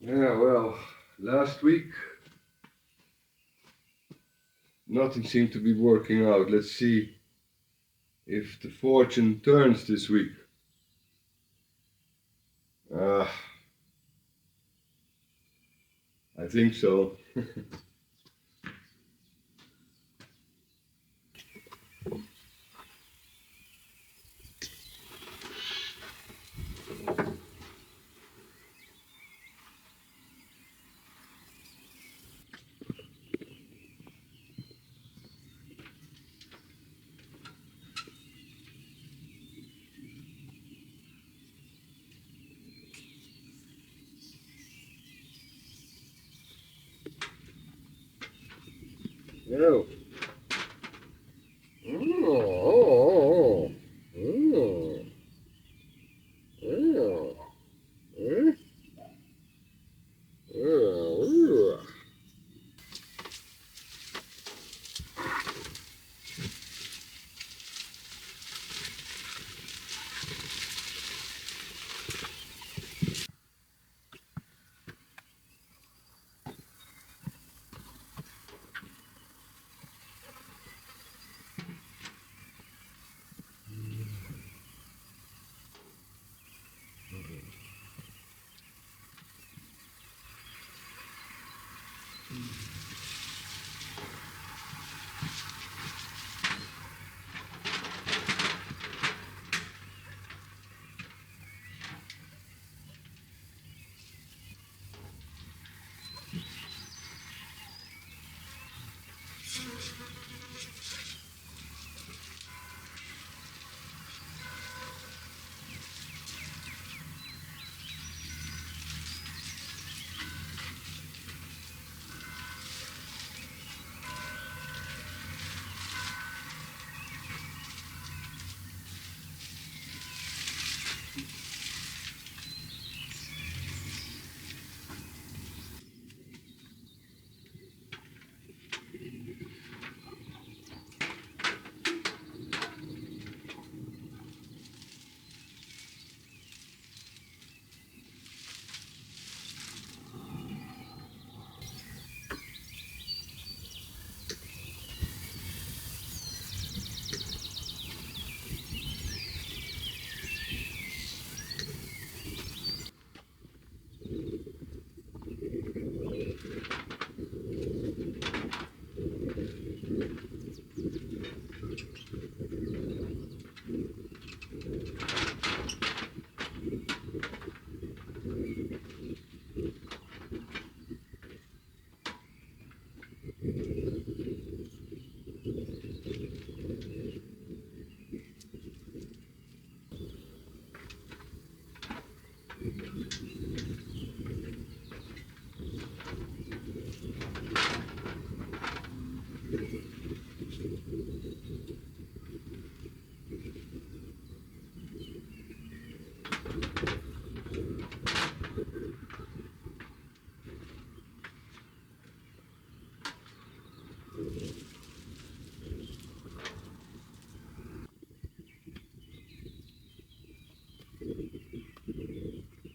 Yeah, well, last week nothing seemed to be working out. Let's see if the fortune turns this week. Uh, I think so. No. Oh, oh, oh, oh, oh.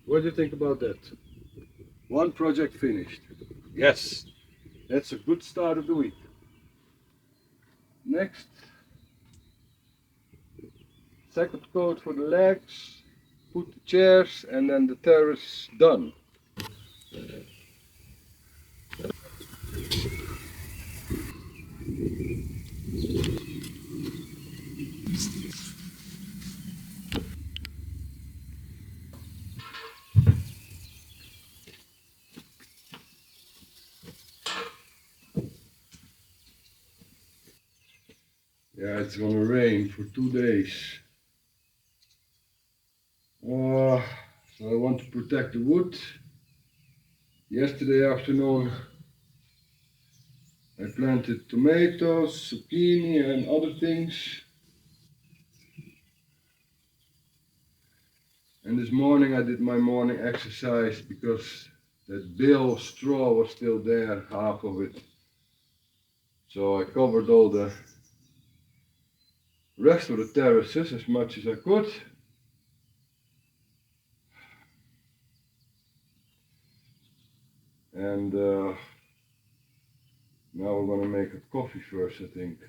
What do you think about that? One project finished. Yes, that's a good start of the week. Next, second coat for the legs, put the chairs, and then the terrace done. Yeah, it's gonna rain for 2 days. So I want to protect the wood. Yesterday afternoon I planted tomatoes, zucchini and other things. And this morning I did my morning exercise because that bale straw was still there, half of it. So I covered all the rest of the terraces as much as I could. And now we're gonna make a coffee first, I think.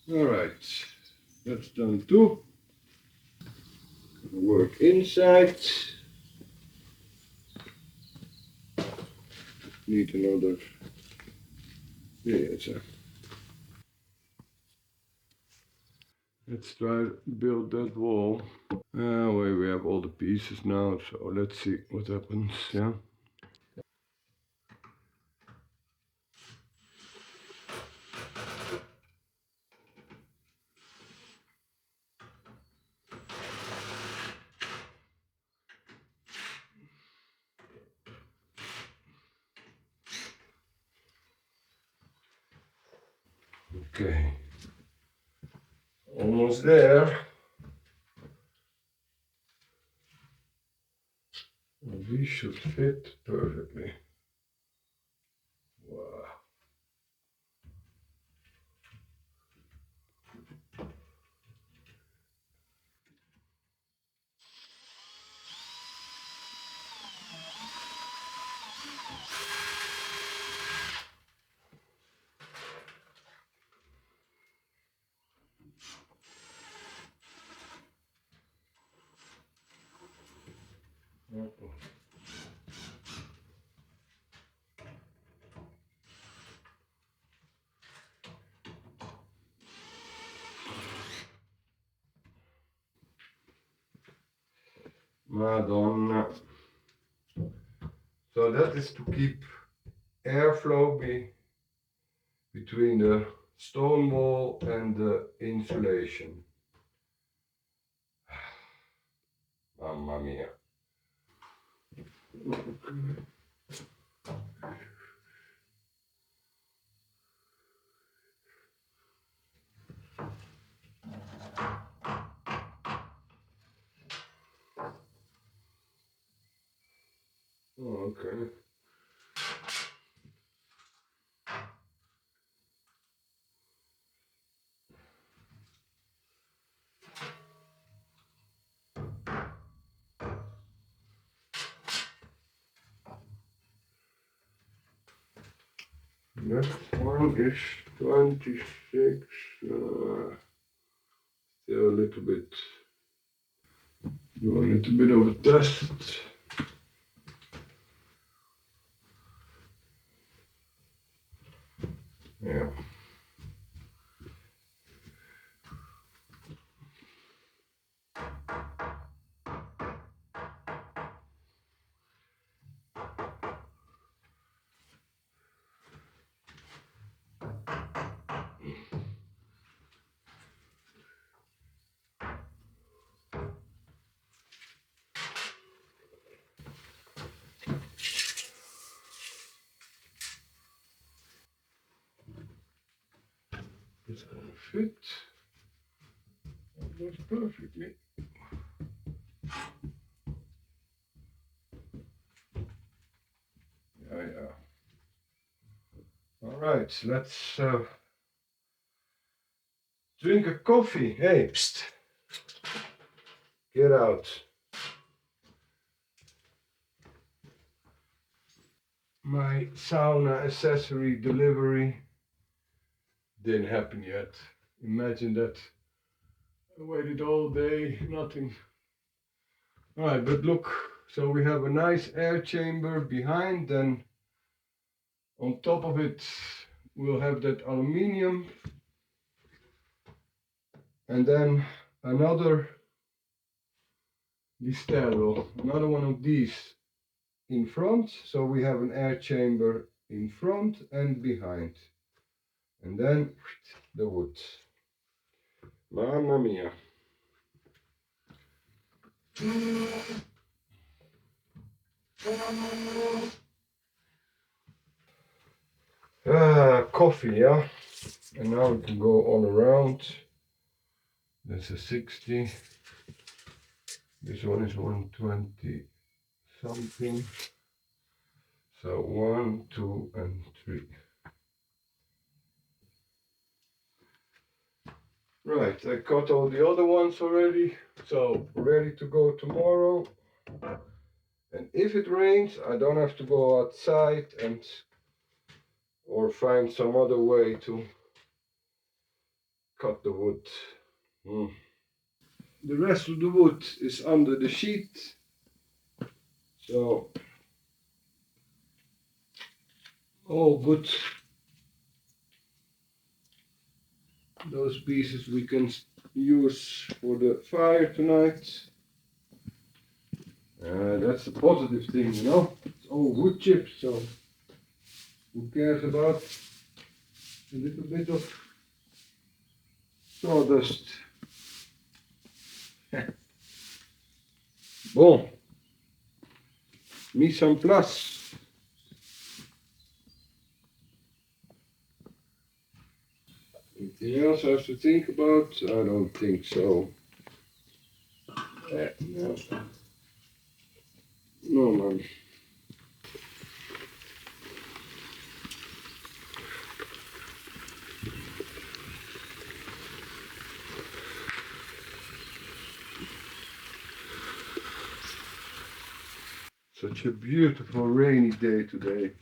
All right, that's done too. Work inside. Need another. Yeah, it's a. Let's try to build that wall. Well, we have all the pieces now, so let's see what happens. Yeah. Okay. Almost there. These should fit perfectly. Wow. Madonna. So that is to keep airflow between the stone wall and the insulation. Mamma mia. Oh, okay. Next one is 26. Still a little bit. Do a little bit of a test. Yeah. It's gonna fit almost perfectly. Yeah. All right, let's drink a coffee. Hey, psst. Get out. My sauna accessory delivery didn't happen yet. Imagine that. I waited all day, nothing. All right, but look, so we have a nice air chamber behind, then on top of it we'll have that aluminium, and then another another one of these in front, so we have an air chamber in front and behind, and then the wood. Mamma mia. Coffee, yeah. And now we can go all around. That's a 60. This one is 120 something. So 1, 2, and 3. Right, I cut all the other ones already. So ready to go tomorrow. And if it rains, I don't have to go outside and or find some other way to cut the wood. The rest of the wood is under the sheet. So all good. Those pieces we can use for the fire tonight. That's a positive thing, you know. It's all wood chips, so who cares about a little bit of sawdust? Bon, mise en place. Anything else I have to think about? I don't think so. No. No, man. Such a beautiful rainy day today.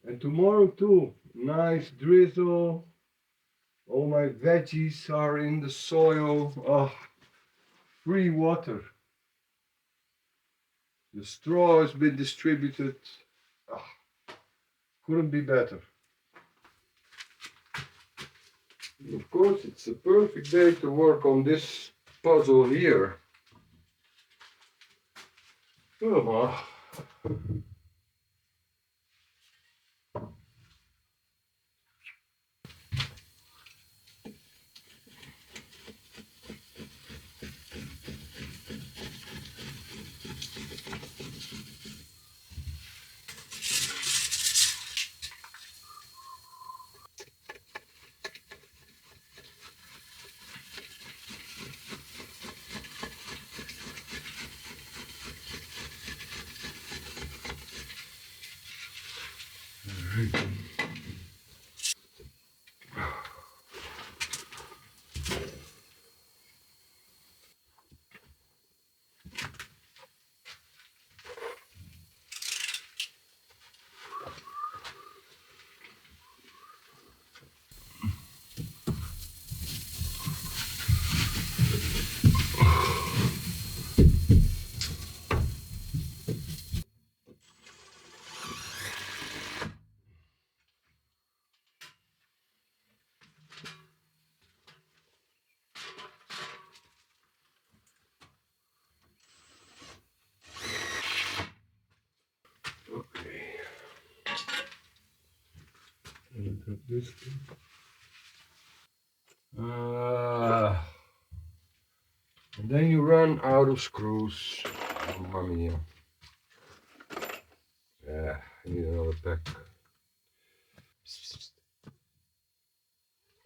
And tomorrow too. Nice drizzle. All my veggies are in the soil. Oh, free water. The straw has been distributed. Oh, couldn't be better. And of course, it's a perfect day to work on this puzzle here. Oh, okay. Look at this. And then you run out of screws. Mamma mia. Yeah, I need another pack.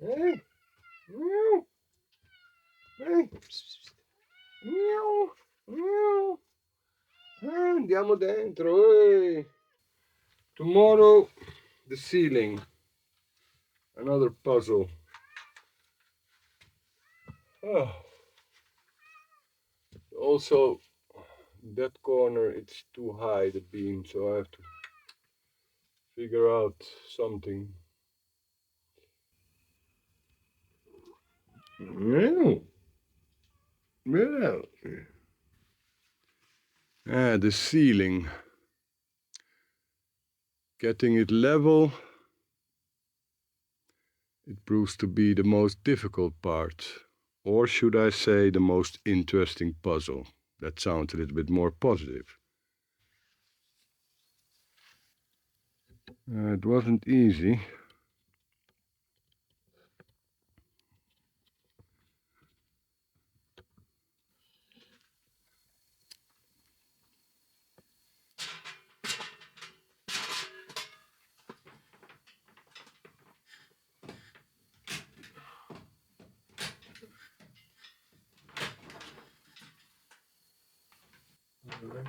Hey, meow, hey, meow, meow. Andiamo dentro. Hey. Tomorrow, the ceiling. Another puzzle. Oh. Also, that corner, it's too high, the beam, so I have to figure out something. Meow. Meow. The ceiling. Getting it level, it proves to be the most difficult part. Or should I say the most interesting puzzle? That sounds a little bit more positive. It wasn't easy. Right.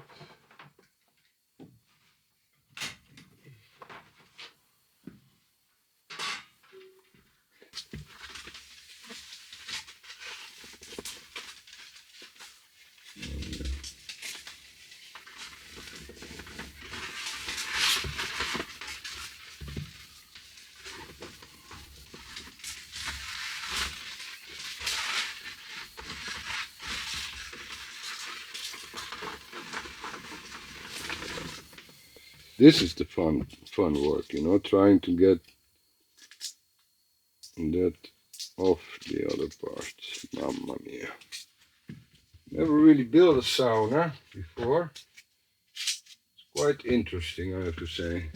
This is the fun work, you know, trying to get that off the other parts. Mamma mia. Never really built a sauna before. It's quite interesting, I have to say.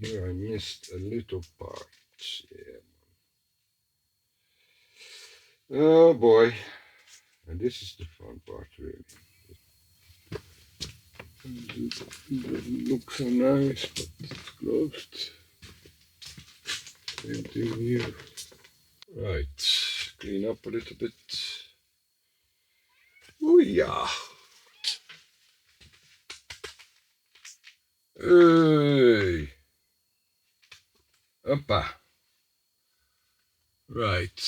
Here I missed a little part. Yeah. Oh boy. And this is the fun part, really. It doesn't look so nice, but it's closed. Same thing here. Right. Clean up a little bit. Oh yeah. Hey. Uppa. Right.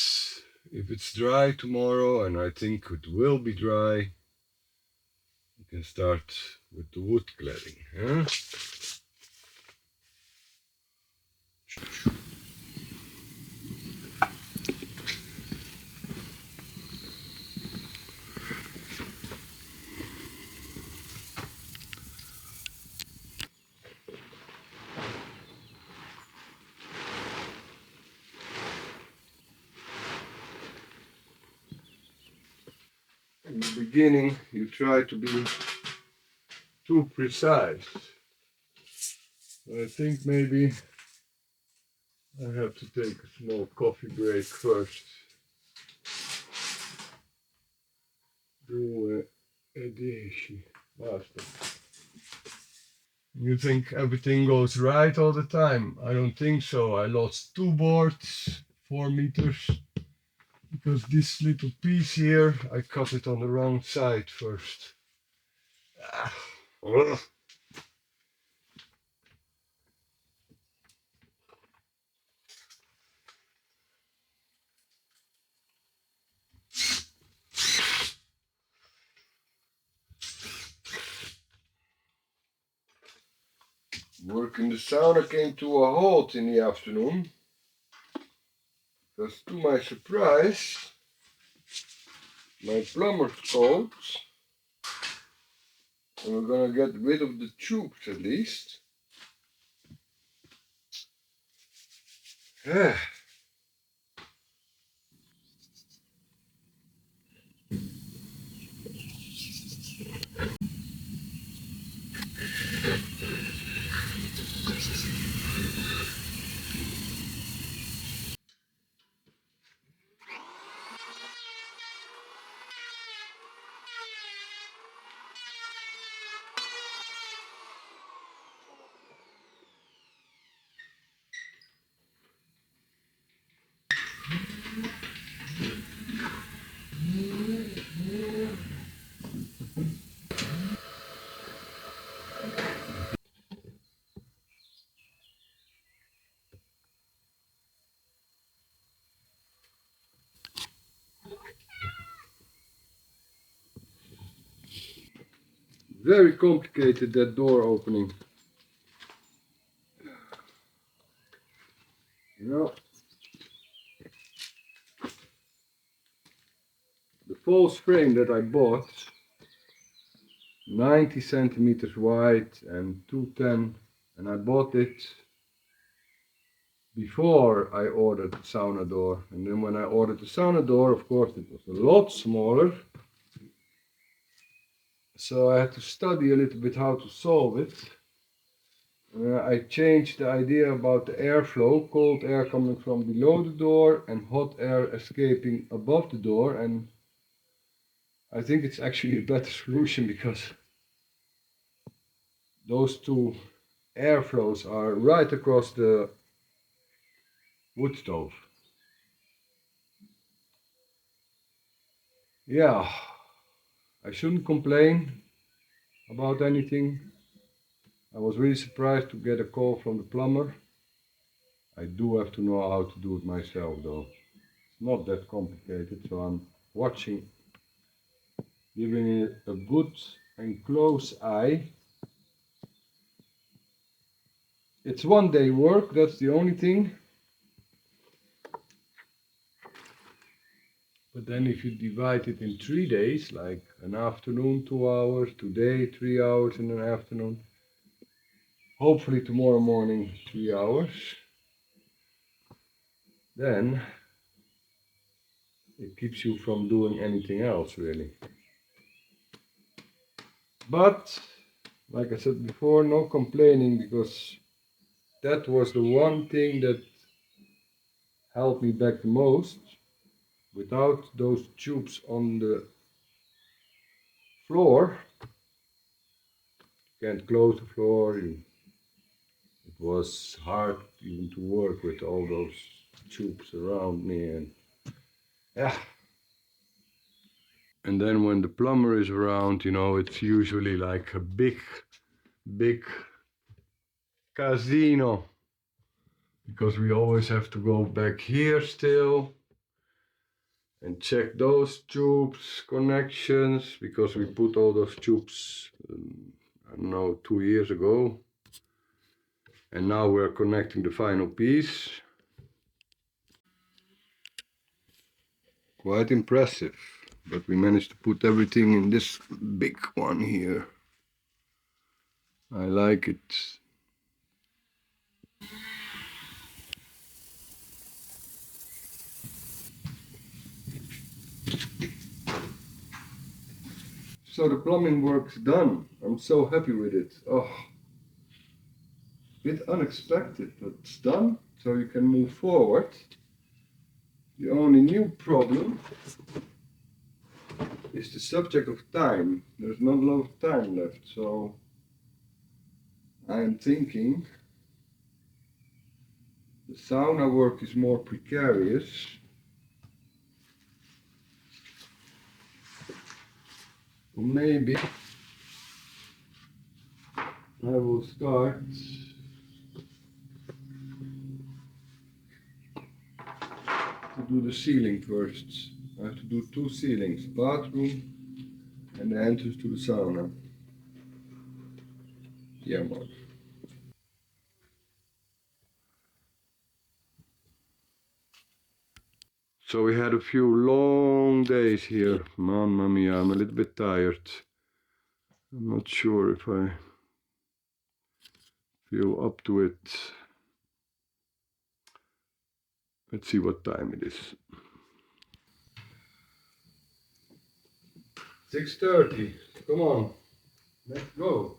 If it's dry tomorrow, and I think it will be dry, you can start with the wood cladding. Huh? In the beginning, you try to be too precise. I think maybe I have to take a small coffee break first. Due a 10. Basta. You think everything goes right all the time? I don't think so. I lost 2 boards, 4 meters, because this little piece here, I cut it on the wrong side first. Ugh. Work in the sauna came to a halt in the afternoon, because to my surprise, my plumber called, and we're gonna get rid of the tubes at least. Very complicated, that door opening. You know, the false frame that I bought, 90 centimeters wide and 210, and I bought it before I ordered the sauna door. And then when I ordered the sauna door, of course, it was a lot smaller. So I had to study a little bit how to solve it. I changed the idea about the airflow, cold air coming from below the door and hot air escaping above the door, and I think it's actually a better solution because those two airflows are right across the wood stove. Yeah, I shouldn't complain about anything. I was really surprised to get a call from the plumber. I do have to know how to do it myself though. It's not that complicated, so I'm watching, giving it a good and close eye. It's 1 day work, that's the only thing. But then if you divide it in 3 days, like an afternoon, 2 hours, today 3 hours in an afternoon, hopefully tomorrow morning 3 hours, then it keeps you from doing anything else really. But like I said before, no complaining, because that was the one thing that helped me back the most. Without those tubes on the floor, you can't close the floor. It was hard even to work with all those tubes around me, and yeah. And then when the plumber is around, it's usually like a big casino, because we always have to go back here still and check those tubes connections, because we put all those tubes, I don't know, 2 years ago, and now we're connecting the final piece. Quite impressive, but we managed to put everything in this big one here. I like it. So the plumbing work's done. I'm so happy with it. Oh, bit unexpected, but it's done, so you can move forward. The only new problem is the subject of time. There's not a lot of time left, so I'm thinking the sauna work is more precarious. Maybe I will start to do the ceiling first. I have to do 2 ceilings, bathroom and the entrance to the sauna. Yeah, man. So we had a few long days here. Mamma mia, I'm a little bit tired. I'm not sure if I feel up to it. Let's see what time it is. 6:30. Come on, let's go.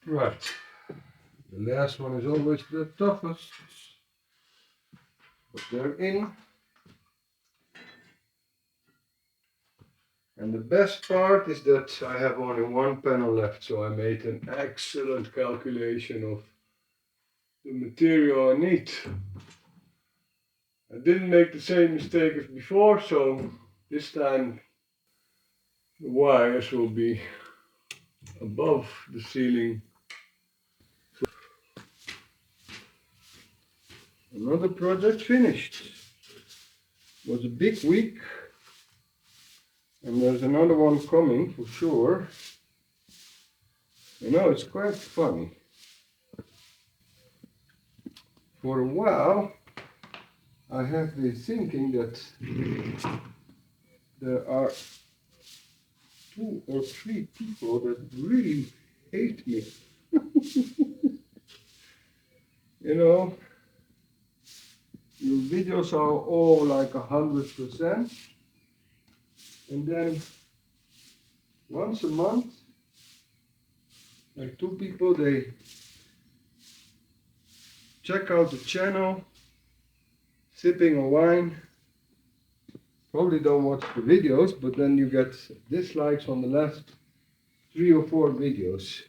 Right. The last one is always the toughest. But they're in. And the best part is that I have only one panel left, so I made an excellent calculation of the material I need. I didn't make the same mistake as before, so this time the wires will be above the ceiling. Another project finished. It was a big week, and there's another one coming for sure. You know, it's quite funny. For a while, I have been thinking that there are 2 or 3 people that really hate me. You know, your videos are all like 100%, and then once a month, like 2 people, they check out the channel, sipping a wine, probably don't watch the videos, but then you get dislikes on the last 3 or 4 videos.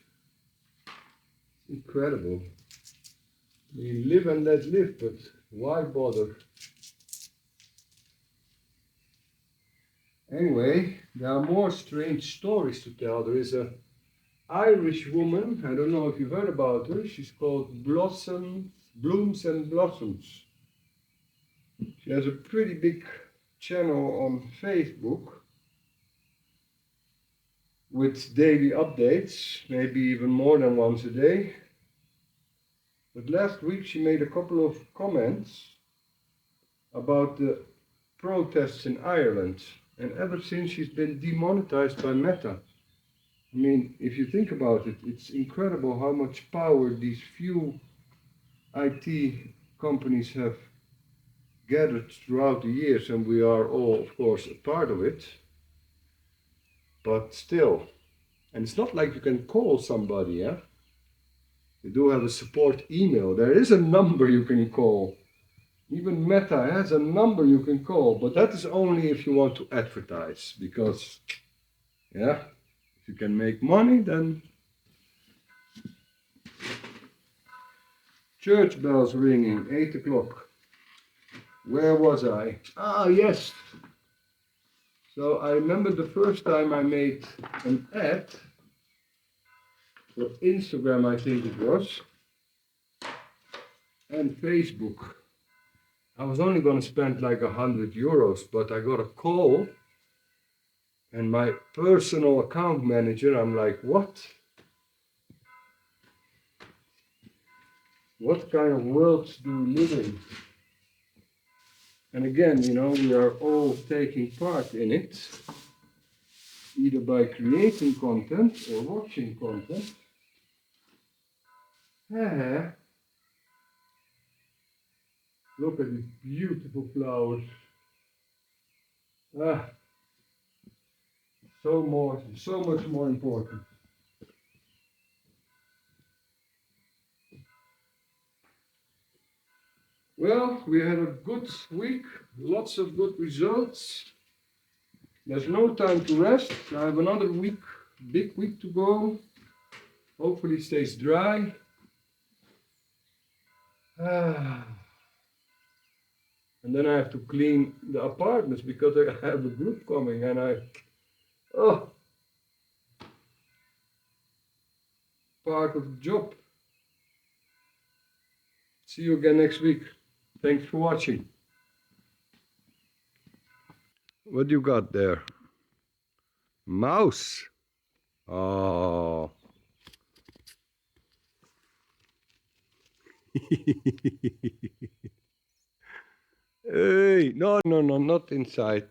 Incredible. We live and let live, but why bother? Anyway, there are more strange stories to tell. There is a Irish woman, I don't know if you've heard about her, she's called Blooms and Blossoms. She has a pretty big channel on Facebook with daily updates, maybe even more than once a day. But last week she made a couple of comments about the protests in Ireland, and ever since she's been demonetized by Meta. I mean, if you think about it, it's incredible how much power these few IT companies have gathered throughout the years, and we are all, of course, a part of it. But still, and it's not like you can call somebody, yeah? You do have a support email. There is a number you can call. Even Meta has a number you can call, but that is only if you want to advertise, because, yeah, if you can make money, then... Church bells ringing, 8 o'clock. Where was I? Ah, yes. So I remember the first time I made an ad for Instagram, I think it was, and Facebook. I was only going to spend like €100, but I got a call, and my personal account manager, I'm like, what? What kind of world do we live in? And again, you know, we are all taking part in it, either by creating content or watching content. Look at these beautiful flowers. So much more important. Well, we had a good week, lots of good results. There's no time to rest. I have another week, big week to go. Hopefully it stays dry. And then I have to clean the apartments because I have a group coming, and part of the job. See you again next week. Thanks for watching. What you got there? Mouse. Oh. Hey, no, not inside.